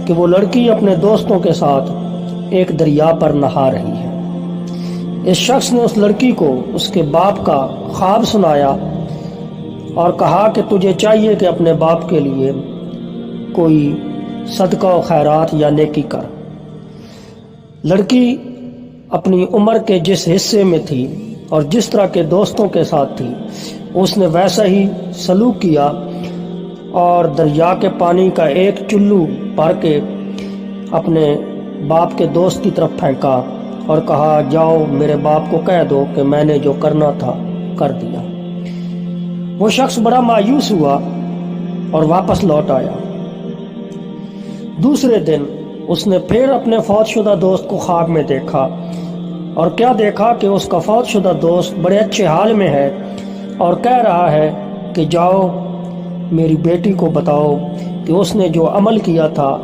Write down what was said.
کہ وہ لڑکی اپنے دوستوں کے ساتھ ایک دریا پر نہا رہی ہے۔ اس شخص نے اس لڑکی کو اس کے باپ کا خواب سنایا اور کہا کہ تجھے چاہیے کہ اپنے باپ کے لیے کوئی صدقہ و خیرات یا نیکی کر۔ لڑکی اپنی عمر کے جس حصے میں تھی اور جس طرح کے دوستوں کے ساتھ تھی، اس نے ویسا ہی سلوک کیا اور دریا کے پانی کا ایک چلو بھر کے اپنے باپ کے دوست کی طرف پھینکا اور کہا، جاؤ میرے باپ کو کہہ دو کہ میں نے جو کرنا تھا کر دیا۔ وہ شخص بڑا مایوس ہوا اور واپس لوٹ آیا۔ دوسرے دن اس نے پھر اپنے فوت شدہ دوست کو خواب میں دیکھا، اور کیا دیکھا کہ اس کا فوت شدہ دوست بڑے اچھے حال میں ہے اور کہہ رہا ہے کہ جاؤ میری بیٹی کو بتاؤ کہ اس نے جو عمل کیا تھا